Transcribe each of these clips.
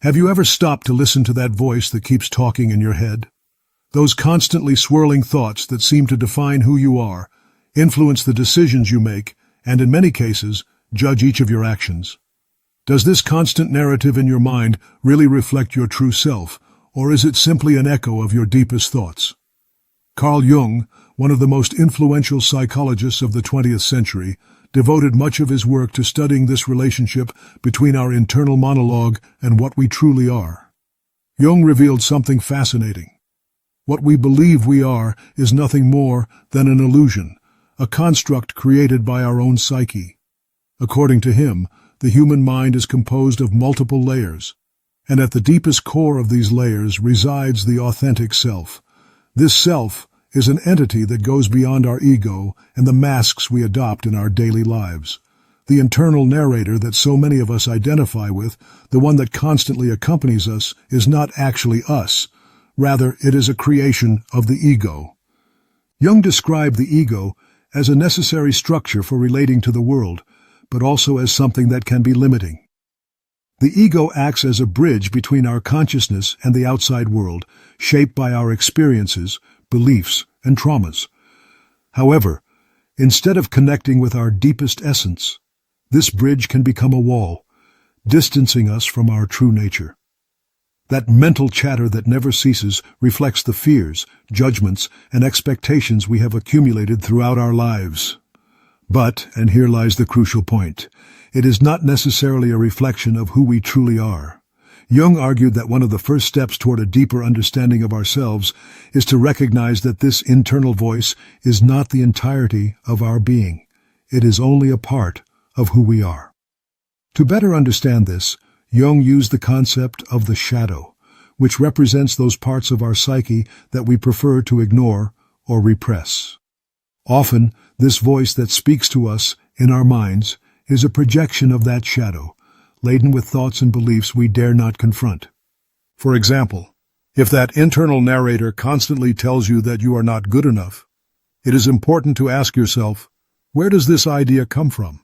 Have you ever stopped to listen to that voice that keeps talking in your head? Those constantly swirling thoughts that seem to define who you are, influence the decisions you make, and in many cases, judge each of your actions. Does this constant narrative in your mind really reflect your true self, or is it simply an echo of your deepest thoughts? Carl Jung, one of the most influential psychologists of the 20th century, devoted much of his work to studying this relationship between our internal monologue and what we truly are. Jung revealed something fascinating. What we believe we are is nothing more than an illusion, a construct created by our own psyche. According to him, the human mind is composed of multiple layers, and at the deepest core of these layers resides the authentic self. This self is an entity that goes beyond our ego and the masks we adopt in our daily lives. The internal narrator that so many of us identify with, the one that constantly accompanies us, is not actually us. Rather, it is a creation of the ego. Jung described the ego as a necessary structure for relating to the world, but also as something that can be limiting. The ego acts as a bridge between our consciousness and the outside world, shaped by our experiences, beliefs, and traumas. However, instead of connecting with our deepest essence, this bridge can become a wall, distancing us from our true nature. That mental chatter that never ceases reflects the fears, judgments, and expectations we have accumulated throughout our lives. But, and here lies the crucial point, it is not necessarily a reflection of who we truly are. Jung argued that one of the first steps toward a deeper understanding of ourselves is to recognize that this internal voice is not the entirety of our being. It is only a part of who we are. To better understand this, Jung used the concept of the shadow, which represents those parts of our psyche that we prefer to ignore or repress. Often, this voice that speaks to us in our minds is a projection of that shadow, laden with thoughts and beliefs we dare not confront. For example, if that internal narrator constantly tells you that you are not good enough, it is important to ask yourself, where does this idea come from?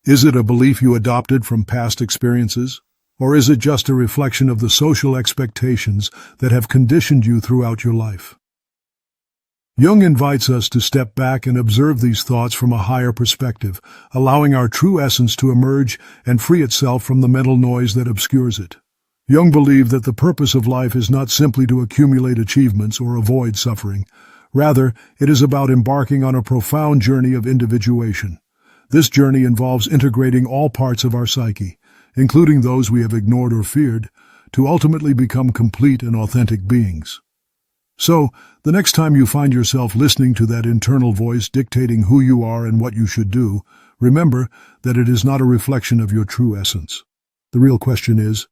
Is it a belief you adopted from past experiences, or is it just a reflection of the social expectations that have conditioned you throughout your life? Jung invites us to step back and observe these thoughts from a higher perspective, allowing our true essence to emerge and free itself from the mental noise that obscures it. Jung believed that the purpose of life is not simply to accumulate achievements or avoid suffering. Rather, it is about embarking on a profound journey of individuation. This journey involves integrating all parts of our psyche, including those we have ignored or feared, to ultimately become complete and authentic beings. So, the next time you find yourself listening to that internal voice dictating who you are and what you should do, remember that it is not a reflection of your true essence. The real question is,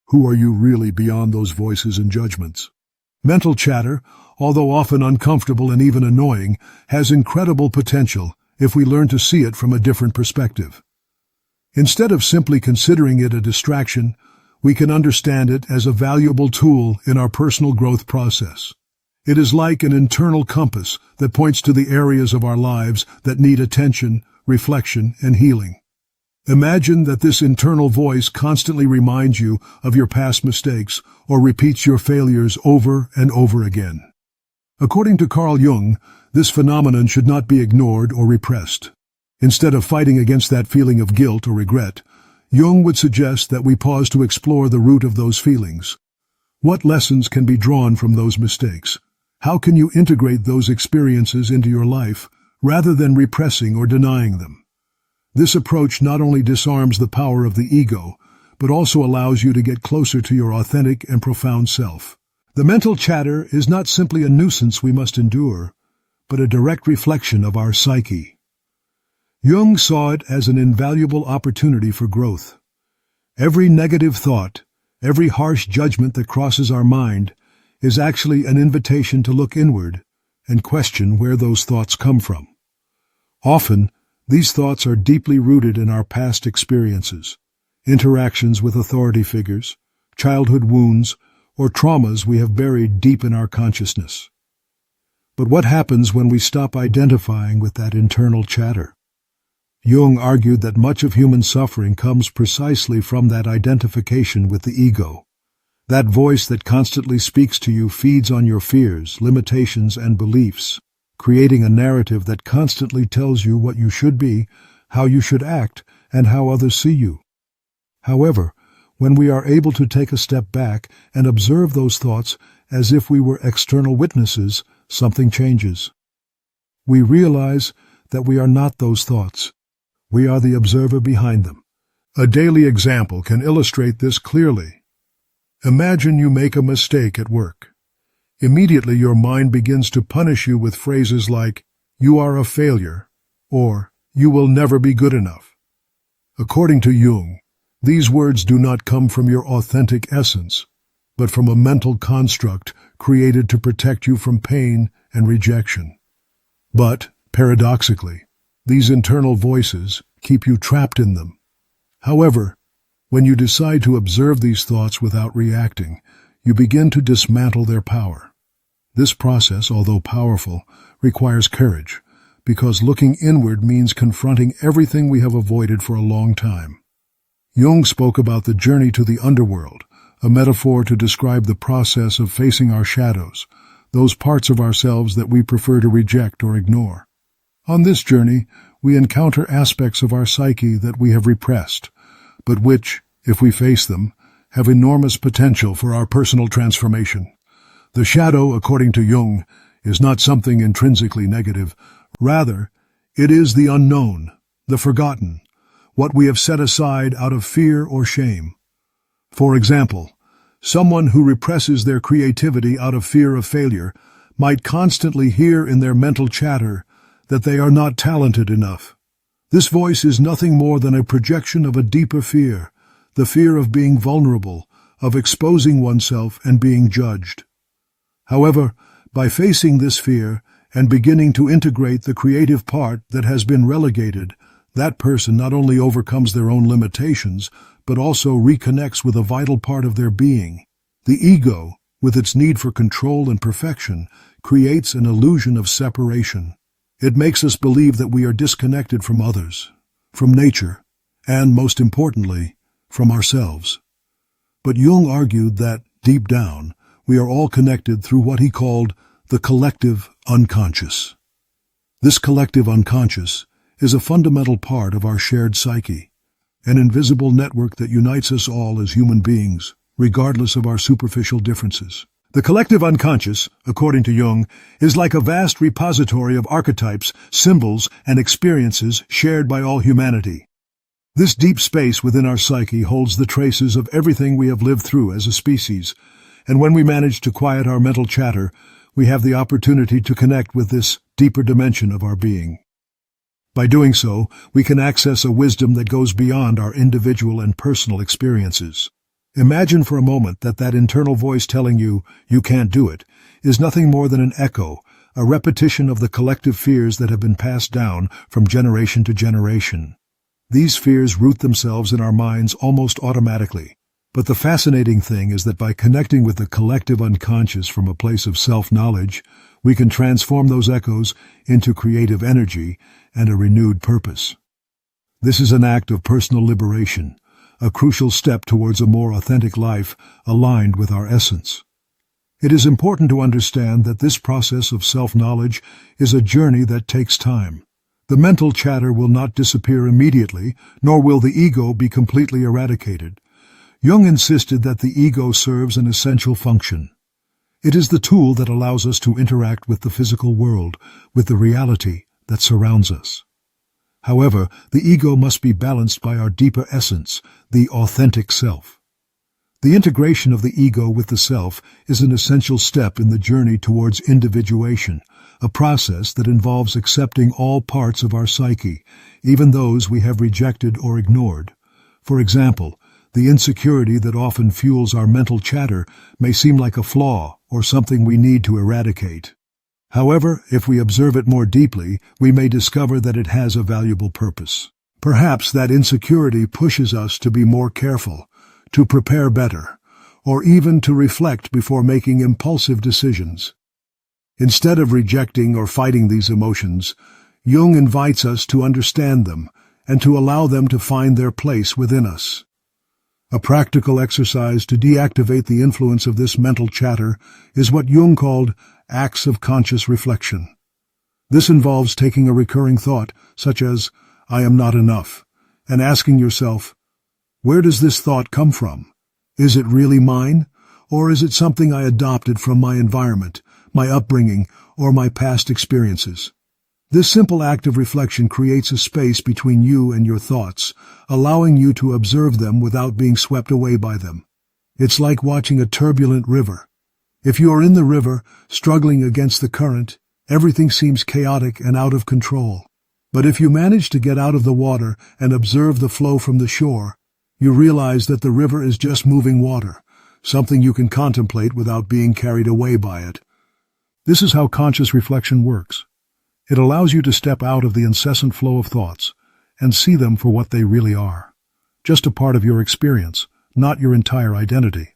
who are you really beyond those voices and judgments? Mental chatter, although often uncomfortable and even annoying, has incredible potential if we learn to see it from a different perspective. Instead of simply considering it a distraction, we can understand it as a valuable tool in our personal growth process. It is like an internal compass that points to the areas of our lives that need attention, reflection, and healing. Imagine that this internal voice constantly reminds you of your past mistakes or repeats your failures over and over again. According to Carl Jung, this phenomenon should not be ignored or repressed. Instead of fighting against that feeling of guilt or regret, Jung would suggest that we pause to explore the root of those feelings. What lessons can be drawn from those mistakes? How can you integrate those experiences into your life rather than repressing or denying them? This approach not only disarms the power of the ego, but also allows you to get closer to your authentic and profound self. The mental chatter is not simply a nuisance we must endure, but a direct reflection of our psyche. Jung saw it as an invaluable opportunity for growth. Every negative thought, every harsh judgment that crosses our mind, is actually an invitation to look inward and question where those thoughts come from. Often, these thoughts are deeply rooted in our past experiences, interactions with authority figures, childhood wounds, or traumas we have buried deep in our consciousness. But what happens when we stop identifying with that internal chatter? Jung argued that much of human suffering comes precisely from that identification with the ego. That voice that constantly speaks to you feeds on your fears, limitations, and beliefs, creating a narrative that constantly tells you what you should be, how you should act, and how others see you. However, when we are able to take a step back and observe those thoughts as if we were external witnesses, something changes. We realize that we are not those thoughts. We are the observer behind them. A daily example can illustrate this clearly. Imagine you make a mistake at work. Immediately your mind begins to punish you with phrases like, "You are a failure," or "You will never be good enough." According to Jung, these words do not come from your authentic essence, but from a mental construct created to protect you from pain and rejection. But, paradoxically, these internal voices keep you trapped in them. However, when you decide to observe these thoughts without reacting, you begin to dismantle their power. This process, although powerful, requires courage, because looking inward means confronting everything we have avoided for a long time. Jung spoke about the journey to the underworld, a metaphor to describe the process of facing our shadows, those parts of ourselves that we prefer to reject or ignore. On this journey, we encounter aspects of our psyche that we have repressed, but which, if we face them, have enormous potential for our personal transformation. The shadow, according to Jung, is not something intrinsically negative. Rather, it is the unknown, the forgotten, what we have set aside out of fear or shame. For example, someone who represses their creativity out of fear of failure might constantly hear in their mental chatter that they are not talented enough. This voice is nothing more than a projection of a deeper fear, the fear of being vulnerable, of exposing oneself and being judged. However, by facing this fear and beginning to integrate the creative part that has been relegated, that person not only overcomes their own limitations, but also reconnects with a vital part of their being. The ego, with its need for control and perfection, creates an illusion of separation. It makes us believe that we are disconnected from others, from nature, and, most importantly, from ourselves. But Jung argued that, deep down, we are all connected through what he called the collective unconscious. This collective unconscious is a fundamental part of our shared psyche, an invisible network that unites us all as human beings, regardless of our superficial differences. The collective unconscious, according to Jung, is like a vast repository of archetypes, symbols, and experiences shared by all humanity. This deep space within our psyche holds the traces of everything we have lived through as a species, and when we manage to quiet our mental chatter, we have the opportunity to connect with this deeper dimension of our being. By doing so, we can access a wisdom that goes beyond our individual and personal experiences. Imagine for a moment that internal voice telling you, "You can't do it," is nothing more than an echo, a repetition of the collective fears that have been passed down from generation to generation. These fears root themselves in our minds almost automatically. But the fascinating thing is that by connecting with the collective unconscious from a place of self-knowledge, we can transform those echoes into creative energy and a renewed purpose. This is an act of personal liberation, a crucial step towards a more authentic life aligned with our essence. It is important to understand that this process of self-knowledge is a journey that takes time. The mental chatter will not disappear immediately, nor will the ego be completely eradicated. Jung insisted that the ego serves an essential function. It is the tool that allows us to interact with the physical world, with the reality that surrounds us. However, the ego must be balanced by our deeper essence, the authentic self. The integration of the ego with the self is an essential step in the journey towards individuation, a process that involves accepting all parts of our psyche, even those we have rejected or ignored. For example, the insecurity that often fuels our mental chatter may seem like a flaw or something we need to eradicate. However, if we observe it more deeply, we may discover that it has a valuable purpose. Perhaps that insecurity pushes us to be more careful, to prepare better, or even to reflect before making impulsive decisions. Instead of rejecting or fighting these emotions, Jung invites us to understand them and to allow them to find their place within us. A practical exercise to deactivate the influence of this mental chatter is what Jung called acts of conscious reflection. This involves taking a recurring thought, such as, "I am not enough," and asking yourself, where does this thought come from? Is it really mine, or is it something I adopted from my environment, my upbringing, or my past experiences? This simple act of reflection creates a space between you and your thoughts, allowing you to observe them without being swept away by them. It's like watching a turbulent river. If you are in the river, struggling against the current, everything seems chaotic and out of control. But if you manage to get out of the water and observe the flow from the shore, you realize that the river is just moving water, something you can contemplate without being carried away by it. This is how conscious reflection works. It allows you to step out of the incessant flow of thoughts and see them for what they really are, just a part of your experience, not your entire identity.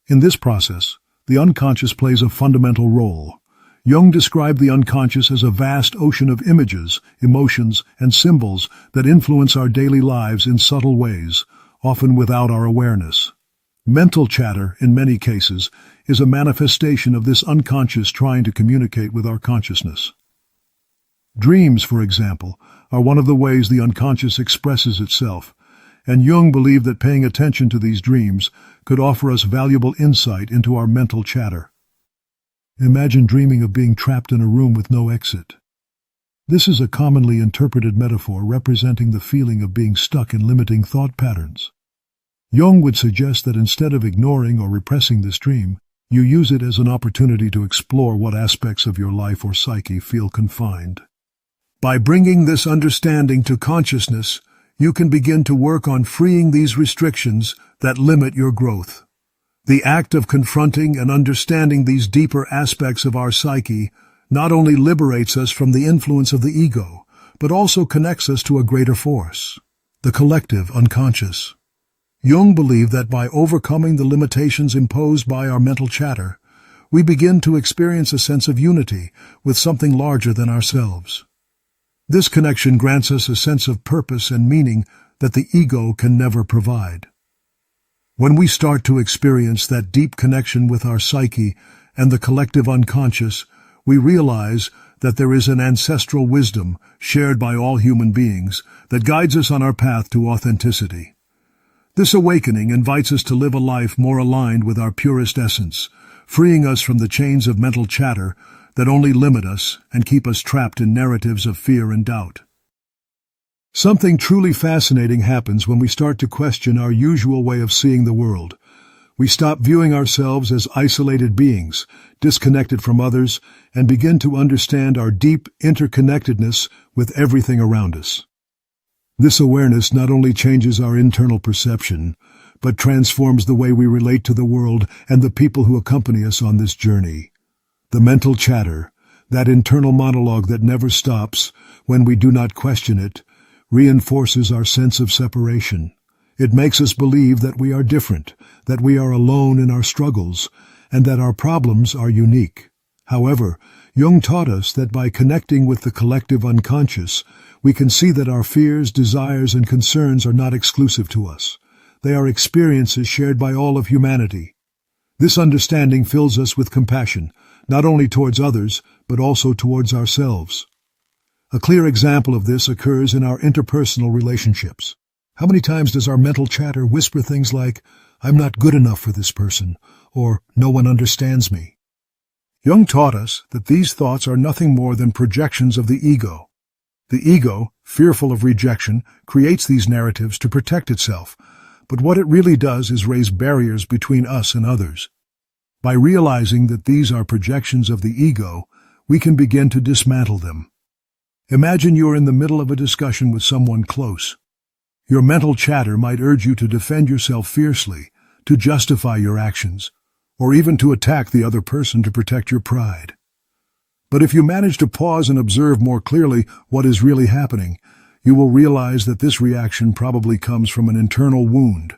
In this process, the unconscious plays a fundamental role. Jung described the unconscious as a vast ocean of images, emotions, and symbols that influence our daily lives in subtle ways, often without our awareness. Mental chatter, in many cases, is a manifestation of this unconscious trying to communicate with our consciousness. Dreams, for example, are one of the ways the unconscious expresses itself, and Jung believed that paying attention to these dreams could offer us valuable insight into our mental chatter. Imagine dreaming of being trapped in a room with no exit. This is a commonly interpreted metaphor representing the feeling of being stuck in limiting thought patterns. Jung would suggest that instead of ignoring or repressing this dream, you use it as an opportunity to explore what aspects of your life or psyche feel confined. By bringing this understanding to consciousness, you can begin to work on freeing these restrictions that limit your growth. The act of confronting and understanding these deeper aspects of our psyche not only liberates us from the influence of the ego, but also connects us to a greater force, the collective unconscious. Jung believed that by overcoming the limitations imposed by our mental chatter, we begin to experience a sense of unity with something larger than ourselves. This connection grants us a sense of purpose and meaning that the ego can never provide. When we start to experience that deep connection with our psyche and the collective unconscious, we realize that there is an ancestral wisdom shared by all human beings that guides us on our path to authenticity. This awakening invites us to live a life more aligned with our purest essence, freeing us from the chains of mental chatter that only limit us and keep us trapped in narratives of fear and doubt. Something truly fascinating happens when we start to question our usual way of seeing the world. We stop viewing ourselves as isolated beings, disconnected from others, and begin to understand our deep interconnectedness with everything around us. This awareness not only changes our internal perception, but transforms the way we relate to the world and the people who accompany us on this journey. The mental chatter, that internal monologue that never stops when we do not question it, reinforces our sense of separation. It makes us believe that we are different, that we are alone in our struggles, and that our problems are unique. However, Jung taught us that by connecting with the collective unconscious, we can see that our fears, desires, and concerns are not exclusive to us. They are experiences shared by all of humanity. This understanding fills us with compassion, not only towards others, but also towards ourselves. A clear example of this occurs in our interpersonal relationships. How many times does our mental chatter whisper things like, "I'm not good enough for this person," or "No one understands me"? Jung taught us that these thoughts are nothing more than projections of the ego. The ego, fearful of rejection, creates these narratives to protect itself, but what it really does is raise barriers between us and others. By realizing that these are projections of the ego, we can begin to dismantle them. Imagine you're in the middle of a discussion with someone close. Your mental chatter might urge you to defend yourself fiercely, to justify your actions, or even to attack the other person to protect your pride. But if you manage to pause and observe more clearly what is really happening, you will realize that this reaction probably comes from an internal wound,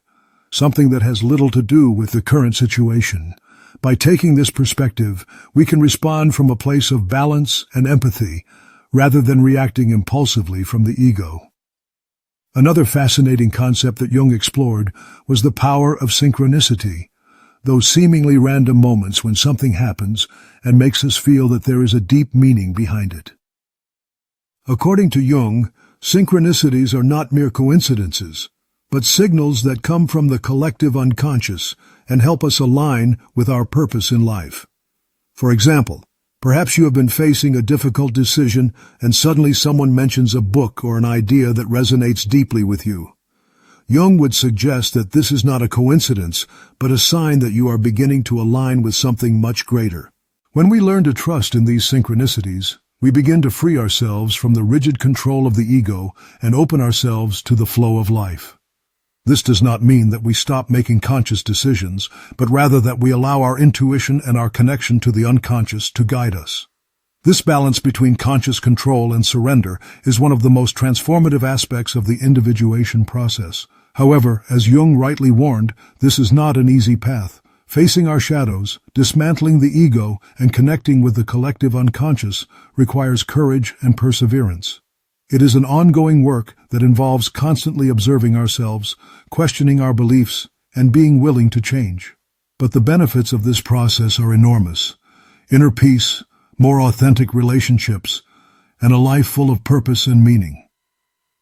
something that has little to do with the current situation. By taking this perspective, we can respond from a place of balance and empathy, rather than reacting impulsively from the ego. Another fascinating concept that Jung explored was the power of synchronicity, those seemingly random moments when something happens and makes us feel that there is a deep meaning behind it. According to Jung, synchronicities are not mere coincidences, but signals that come from the collective unconscious and help us align with our purpose in life. For example, perhaps you have been facing a difficult decision and suddenly someone mentions a book or an idea that resonates deeply with you. Jung would suggest that this is not a coincidence, but a sign that you are beginning to align with something much greater. When we learn to trust in these synchronicities, we begin to free ourselves from the rigid control of the ego and open ourselves to the flow of life. This does not mean that we stop making conscious decisions, but rather that we allow our intuition and our connection to the unconscious to guide us. This balance between conscious control and surrender is one of the most transformative aspects of the individuation process. However, as Jung rightly warned, this is not an easy path. Facing our shadows, dismantling the ego, and connecting with the collective unconscious requires courage and perseverance. It is an ongoing work that involves constantly observing ourselves, questioning our beliefs, and being willing to change. But the benefits of this process are enormous. Inner peace, more authentic relationships, and a life full of purpose and meaning.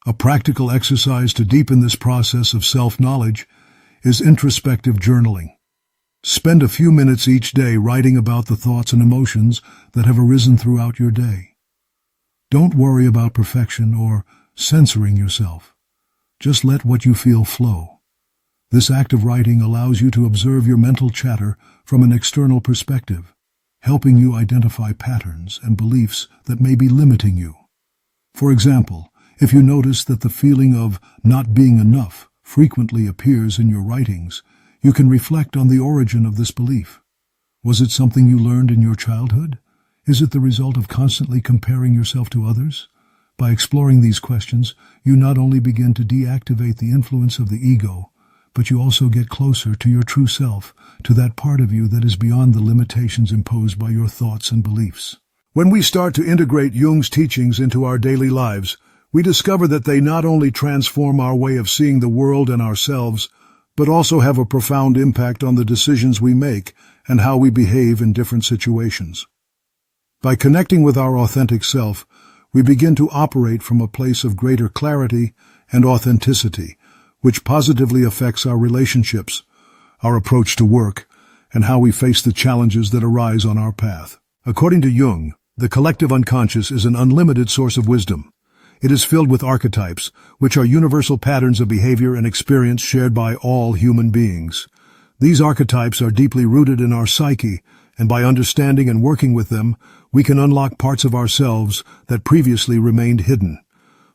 A practical exercise to deepen this process of self-knowledge is introspective journaling. Spend a few minutes each day writing about the thoughts and emotions that have arisen throughout your day. Don't worry about perfection or censoring yourself. Just let what you feel flow. This act of writing allows you to observe your mental chatter from an external perspective, helping you identify patterns and beliefs that may be limiting you. For example, if you notice that the feeling of not being enough frequently appears in your writings, you can reflect on the origin of this belief. Was it something you learned in your childhood? Is it the result of constantly comparing yourself to others? By exploring these questions, you not only begin to deactivate the influence of the ego, but you also get closer to your true self, to that part of you that is beyond the limitations imposed by your thoughts and beliefs. When we start to integrate Jung's teachings into our daily lives, we discover that they not only transform our way of seeing the world and ourselves, but also have a profound impact on the decisions we make and how we behave in different situations. By connecting with our authentic self, we begin to operate from a place of greater clarity and authenticity, which positively affects our relationships, our approach to work, and how we face the challenges that arise on our path. According to Jung, the collective unconscious is an unlimited source of wisdom. It is filled with archetypes, which are universal patterns of behavior and experience shared by all human beings. These archetypes are deeply rooted in our psyche, and by understanding and working with them, we can unlock parts of ourselves that previously remained hidden.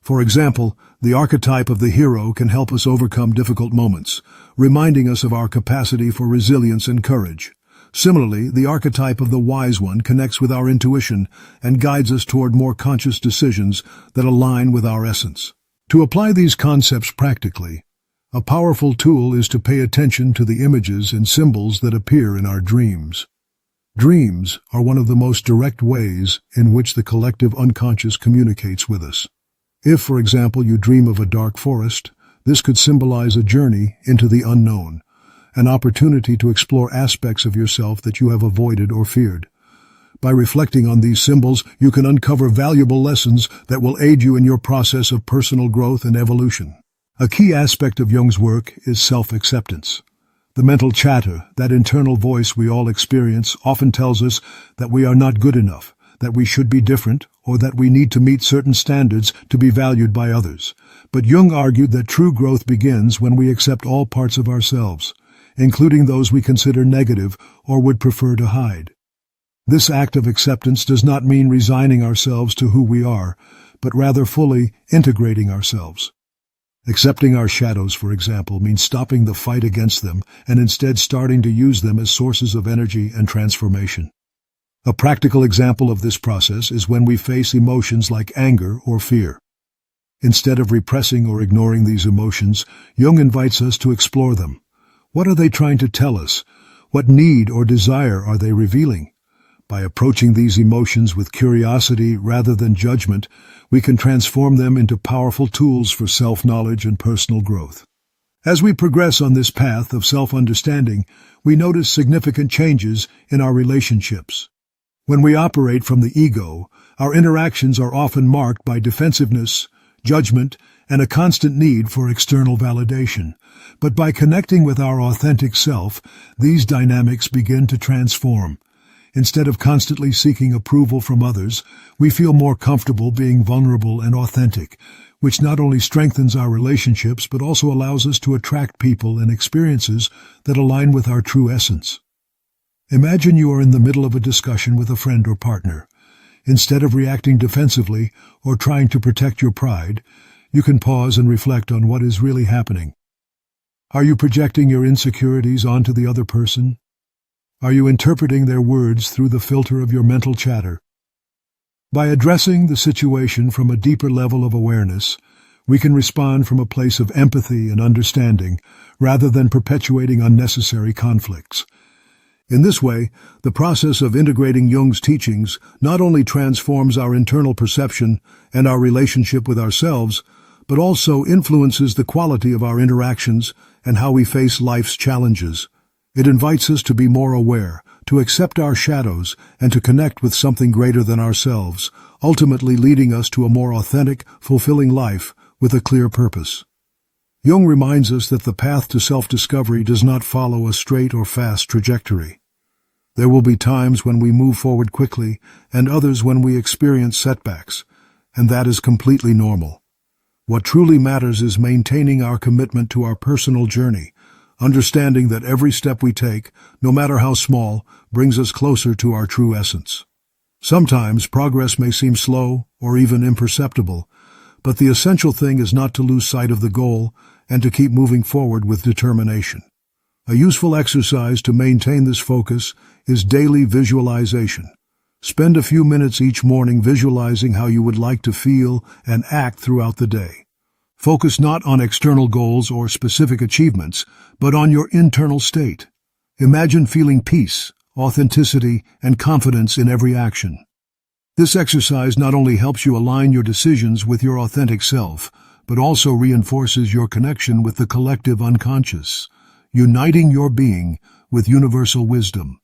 For example, the archetype of the hero can help us overcome difficult moments, reminding us of our capacity for resilience and courage. Similarly, the archetype of the wise one connects with our intuition and guides us toward more conscious decisions that align with our essence. To apply these concepts practically, a powerful tool is to pay attention to the images and symbols that appear in our dreams. Dreams are one of the most direct ways in which the collective unconscious communicates with us. If, for example, you dream of a dark forest, this could symbolize a journey into the unknown, an opportunity to explore aspects of yourself that you have avoided or feared. By reflecting on these symbols, you can uncover valuable lessons that will aid you in your process of personal growth and evolution. A key aspect of Jung's work is self-acceptance. The mental chatter, that internal voice we all experience, often tells us that we are not good enough, that we should be different, or that we need to meet certain standards to be valued by others. But Jung argued that true growth begins when we accept all parts of ourselves, including those we consider negative or would prefer to hide. This act of acceptance does not mean resigning ourselves to who we are, but rather fully integrating ourselves. Accepting our shadows, for example, means stopping the fight against them and instead starting to use them as sources of energy and transformation. A practical example of this process is when we face emotions like anger or fear. Instead of repressing or ignoring these emotions, Jung invites us to explore them. What are they trying to tell us? What need or desire are they revealing? By approaching these emotions with curiosity rather than judgment, we can transform them into powerful tools for self-knowledge and personal growth. As we progress on this path of self-understanding, we notice significant changes in our relationships. When we operate from the ego, our interactions are often marked by defensiveness, judgment, and a constant need for external validation. But by connecting with our authentic self, these dynamics begin to transform. Instead of constantly seeking approval from others, we feel more comfortable being vulnerable and authentic, which not only strengthens our relationships but also allows us to attract people and experiences that align with our true essence. Imagine you are in the middle of a discussion with a friend or partner. Instead of reacting defensively or trying to protect your pride, you can pause and reflect on what is really happening. Are you projecting your insecurities onto the other person? Are you interpreting their words through the filter of your mental chatter? By addressing the situation from a deeper level of awareness, we can respond from a place of empathy and understanding rather than perpetuating unnecessary conflicts. In this way, the process of integrating Jung's teachings not only transforms our internal perception and our relationship with ourselves, but also influences the quality of our interactions and how we face life's challenges. It invites us to be more aware, to accept our shadows, and to connect with something greater than ourselves, ultimately leading us to a more authentic, fulfilling life with a clear purpose. Jung reminds us that the path to self-discovery does not follow a straight or fast trajectory. There will be times when we move forward quickly and others when we experience setbacks, and that is completely normal. What truly matters is maintaining our commitment to our personal journey, understanding that every step we take, no matter how small, brings us closer to our true essence. Sometimes progress may seem slow or even imperceptible, but the essential thing is not to lose sight of the goal and to keep moving forward with determination. A useful exercise to maintain this focus is daily visualization. Spend a few minutes each morning visualizing how you would like to feel and act throughout the day. Focus not on external goals or specific achievements, but on your internal state. Imagine feeling peace, authenticity, and confidence in every action. This exercise not only helps you align your decisions with your authentic self, but also reinforces your connection with the collective unconscious, uniting your being with universal wisdom.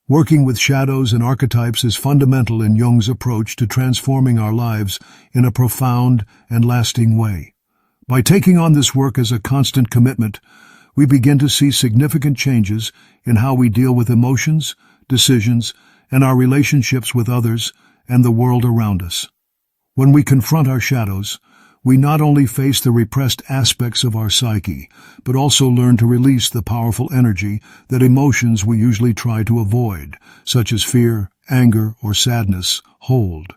Working with shadows and archetypes is fundamental in Jung's approach to transforming our lives in a profound and lasting way. By taking on this work as a constant commitment, we begin to see significant changes in how we deal with emotions, decisions, and our relationships with others and the world around us. When we confront our shadows, we not only face the repressed aspects of our psyche, but also learn to release the powerful energy that emotions we usually try to avoid, such as fear, anger, or sadness, hold.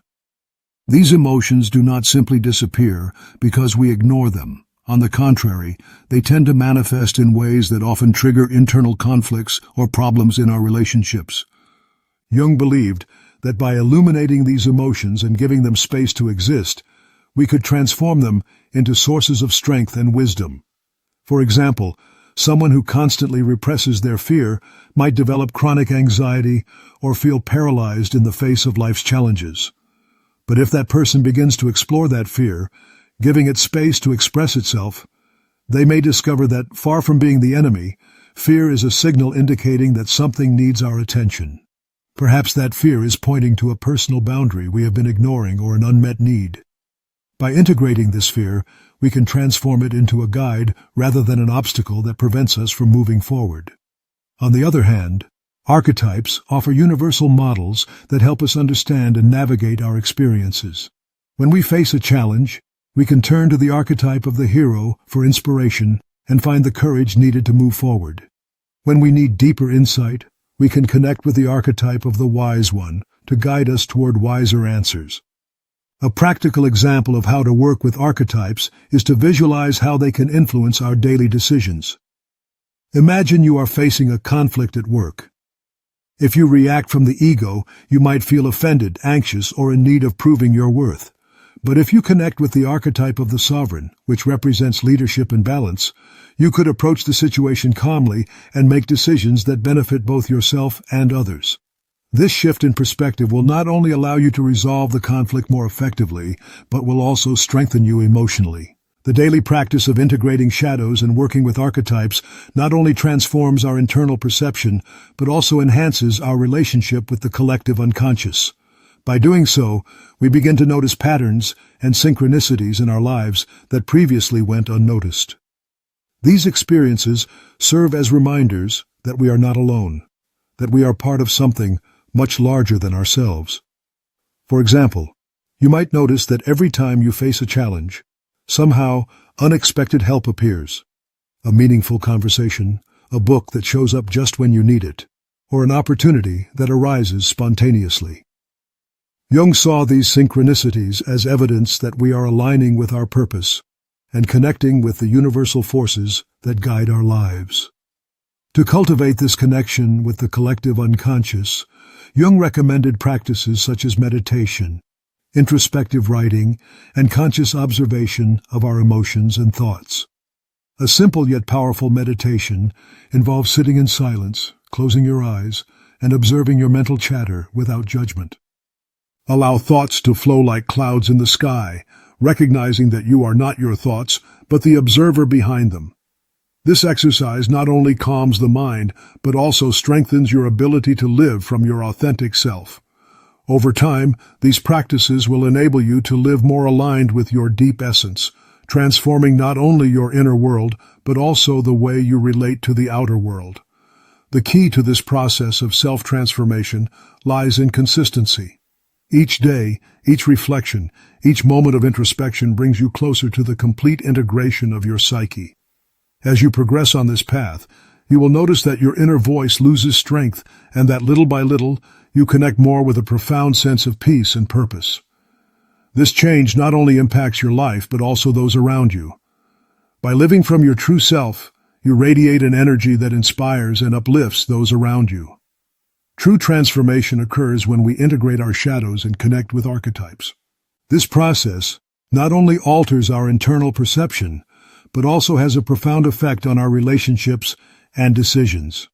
These emotions do not simply disappear because we ignore them. On the contrary, they tend to manifest in ways that often trigger internal conflicts or problems in our relationships. Jung believed that by illuminating these emotions and giving them space to exist, we could transform them into sources of strength and wisdom. For example, someone who constantly represses their fear might develop chronic anxiety or feel paralyzed in the face of life's challenges. But if that person begins to explore that fear, giving it space to express itself, they may discover that, far from being the enemy, fear is a signal indicating that something needs our attention. Perhaps that fear is pointing to a personal boundary we have been ignoring or an unmet need. By integrating this fear, we can transform it into a guide rather than an obstacle that prevents us from moving forward. On the other hand, archetypes offer universal models that help us understand and navigate our experiences. When we face a challenge, we can turn to the archetype of the hero for inspiration and find the courage needed to move forward. When we need deeper insight, we can connect with the archetype of the wise one to guide us toward wiser answers. A practical example of how to work with archetypes is to visualize how they can influence our daily decisions. Imagine you are facing a conflict at work. If you react from the ego, you might feel offended, anxious, or in need of proving your worth. But if you connect with the archetype of the sovereign, which represents leadership and balance, you could approach the situation calmly and make decisions that benefit both yourself and others. This shift in perspective will not only allow you to resolve the conflict more effectively, but will also strengthen you emotionally. The daily practice of integrating shadows and working with archetypes not only transforms our internal perception, but also enhances our relationship with the collective unconscious. By doing so, we begin to notice patterns and synchronicities in our lives that previously went unnoticed. These experiences serve as reminders that we are not alone, that we are part of something much larger than ourselves. For example, you might notice that every time you face a challenge, somehow unexpected help appears. A meaningful conversation, a book that shows up just when you need it, or an opportunity that arises spontaneously. Jung saw these synchronicities as evidence that we are aligning with our purpose and connecting with the universal forces that guide our lives. To cultivate this connection with the collective unconscious, Jung recommended practices such as meditation, introspective writing, and conscious observation of our emotions and thoughts. A simple yet powerful meditation involves sitting in silence, closing your eyes, and observing your mental chatter without judgment. Allow thoughts to flow like clouds in the sky, recognizing that you are not your thoughts, but the observer behind them. This exercise not only calms the mind, but also strengthens your ability to live from your authentic self. Over time, these practices will enable you to live more aligned with your deep essence, transforming not only your inner world, but also the way you relate to the outer world. The key to this process of self-transformation lies in consistency. Each day, each reflection, each moment of introspection brings you closer to the complete integration of your psyche. As you progress on this path, you will notice that your inner voice loses strength and that little by little, you connect more with a profound sense of peace and purpose. This change not only impacts your life, but also those around you. By living from your true self, you radiate an energy that inspires and uplifts those around you. True transformation occurs when we integrate our shadows and connect with archetypes. This process not only alters our internal perception, but also has a profound effect on our relationships and decisions.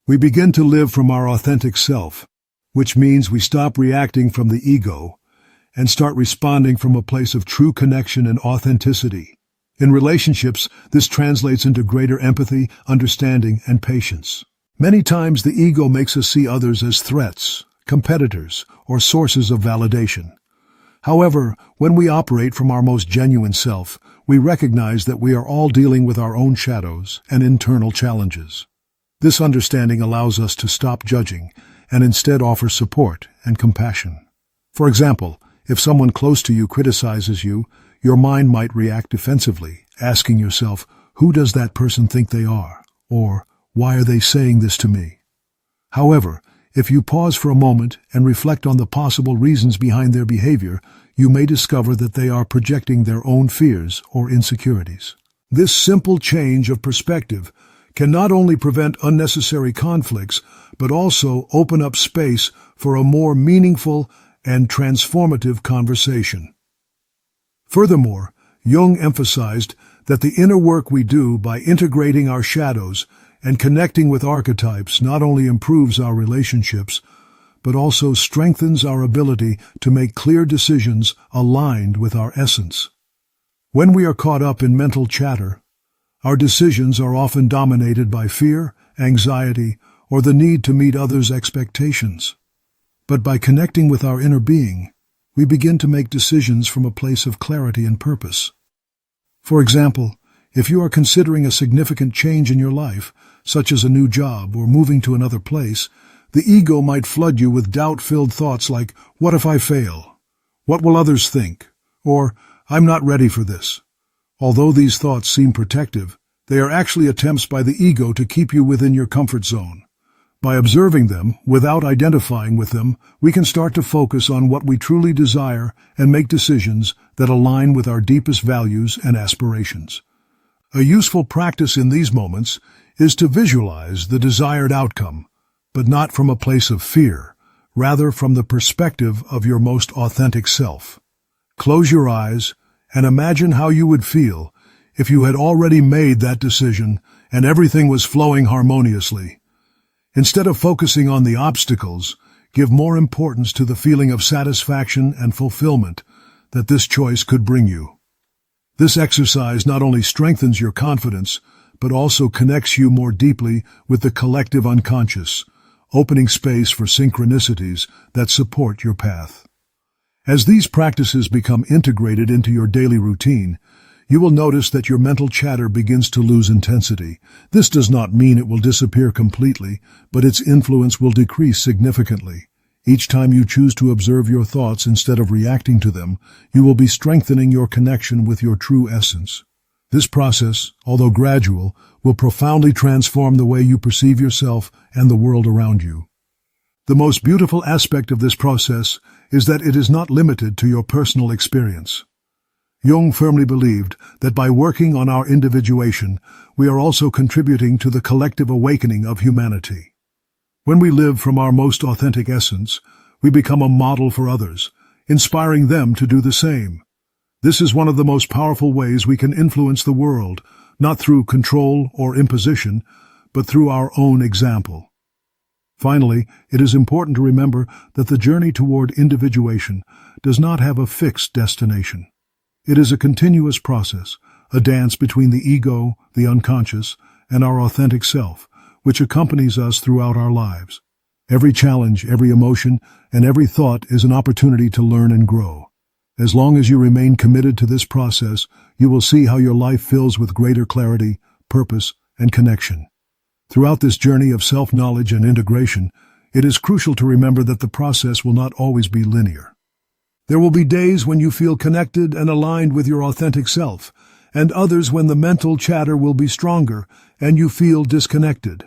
We begin to live from our authentic self, which means we stop reacting from the ego and start responding from a place of true connection and authenticity. In relationships, this translates into greater empathy, understanding, and patience. Many times the ego makes us see others as threats, competitors, or sources of validation. However, when we operate from our most genuine self, we recognize that we are all dealing with our own shadows and internal challenges. This understanding allows us to stop judging and instead offer support and compassion. For example, if someone close to you criticizes you, your mind might react defensively, asking yourself, who does that person think they are? Or, why are they saying this to me? However, if you pause for a moment and reflect on the possible reasons behind their behavior, you may discover that they are projecting their own fears or insecurities. This simple change of perspective can not only prevent unnecessary conflicts, but also open up space for a more meaningful and transformative conversation. Furthermore, Jung emphasized that the inner work we do by integrating our shadows and connecting with archetypes not only improves our relationships, but also strengthens our ability to make clear decisions aligned with our essence. When we are caught up in mental chatter, our decisions are often dominated by fear, anxiety, or the need to meet others' expectations. But by connecting with our inner being, we begin to make decisions from a place of clarity and purpose. For example, if you are considering a significant change in your life, such as a new job or moving to another place, the ego might flood you with doubt-filled thoughts like, what if I fail? What will others think? Or, I'm not ready for this. Although these thoughts seem protective, they are actually attempts by the ego to keep you within your comfort zone. By observing them, without identifying with them, we can start to focus on what we truly desire and make decisions that align with our deepest values and aspirations. A useful practice in these moments is to visualize the desired outcome, but not from a place of fear, rather from the perspective of your most authentic self. Close your eyes and imagine how you would feel if you had already made that decision and everything was flowing harmoniously. Instead of focusing on the obstacles, give more importance to the feeling of satisfaction and fulfillment that this choice could bring you. This exercise not only strengthens your confidence, but also connects you more deeply with the collective unconscious, opening space for synchronicities that support your path. As these practices become integrated into your daily routine, you will notice that your mental chatter begins to lose intensity. This does not mean it will disappear completely, but its influence will decrease significantly. Each time you choose to observe your thoughts instead of reacting to them, you will be strengthening your connection with your true essence. This process, although gradual, will profoundly transform the way you perceive yourself and the world around you. The most beautiful aspect of this process is that it is not limited to your personal experience. Jung firmly believed that by working on our individuation, we are also contributing to the collective awakening of humanity. When we live from our most authentic essence, we become a model for others, inspiring them to do the same. This is one of the most powerful ways we can influence the world, not through control or imposition, but through our own example. Finally, it is important to remember that the journey toward individuation does not have a fixed destination. It is a continuous process, a dance between the ego, the unconscious, and our authentic self, which accompanies us throughout our lives. Every challenge, every emotion, and every thought is an opportunity to learn and grow. As long as you remain committed to this process, you will see how your life fills with greater clarity, purpose, and connection. Throughout this journey of self-knowledge and integration, it is crucial to remember that the process will not always be linear. There will be days when you feel connected and aligned with your authentic self, and others when the mental chatter will be stronger and you feel disconnected.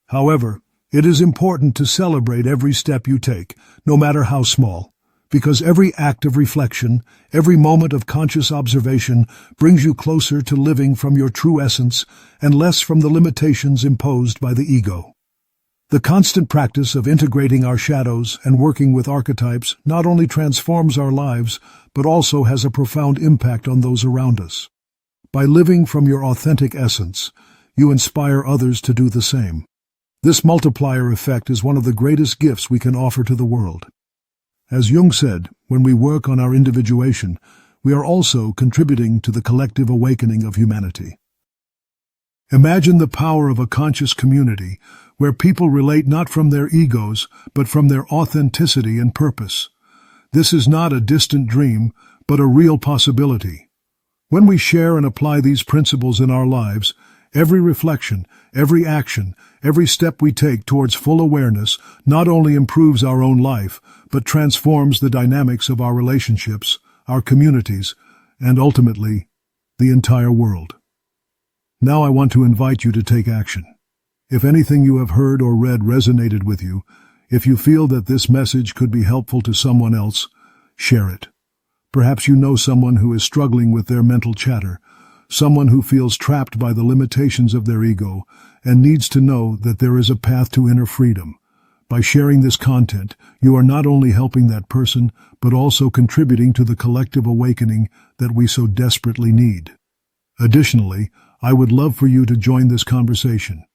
However, it is important to celebrate every step you take, no matter how small, because every act of reflection, every moment of conscious observation brings you closer to living from your true essence and less from the limitations imposed by the ego. The constant practice of integrating our shadows and working with archetypes not only transforms our lives, but also has a profound impact on those around us. By living from your authentic essence, you inspire others to do the same. This multiplier effect is one of the greatest gifts we can offer to the world. As Jung said, when we work on our individuation, we are also contributing to the collective awakening of humanity. Imagine the power of a conscious community where people relate not from their egos, but from their authenticity and purpose. This is not a distant dream, but a real possibility. When we share and apply these principles in our lives, every reflection, every action, every step we take towards full awareness not only improves our own life, but transforms the dynamics of our relationships, our communities, and ultimately, the entire world. Now I want to invite you to take action. If anything you have heard or read resonated with you, if you feel that this message could be helpful to someone else, share it. Perhaps you know someone who is struggling with their mental chatter, someone who feels trapped by the limitations of their ego and needs to know that there is a path to inner freedom. By sharing this content, you are not only helping that person, but also contributing to the collective awakening that we so desperately need. Additionally, I would love for you to join this conversation.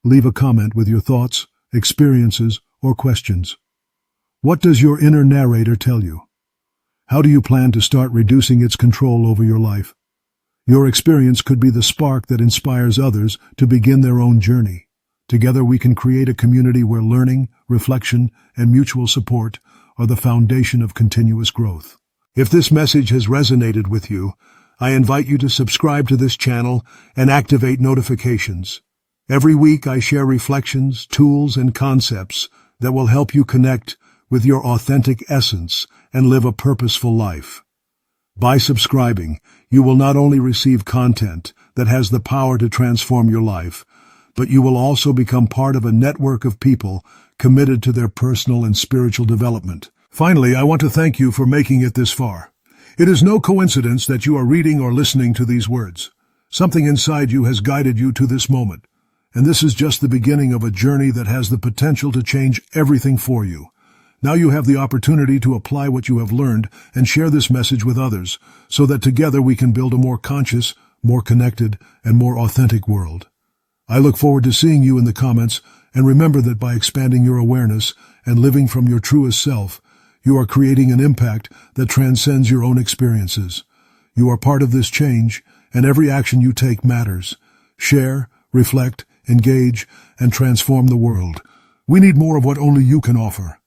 Leave a comment with your thoughts, experiences, or questions. What does your inner narrator tell you? How do you plan to start reducing its control over your life? Your experience could be the spark that inspires others to begin their own journey. Together we can create a community where learning, reflection, and mutual support are the foundation of continuous growth. If this message has resonated with you, I invite you to subscribe to this channel and activate notifications. Every week I share reflections, tools, and concepts that will help you connect with your authentic essence and live a purposeful life. By subscribing, you will not only receive content that has the power to transform your life, but you will also become part of a network of people committed to their personal and spiritual development. Finally, I want to thank you for making it this far. It is no coincidence that you are reading or listening to these words. Something inside you has guided you to this moment, and this is just the beginning of a journey that has the potential to change everything for you. Now you have the opportunity to apply what you have learned and share this message with others, so that together we can build a more conscious, more connected, and more authentic world. I look forward to seeing you in the comments, and remember that by expanding your awareness and living from your truest self, you are creating an impact that transcends your own experiences. You are part of this change, and every action you take matters. Share, reflect, engage, and transform the world. We need more of what only you can offer.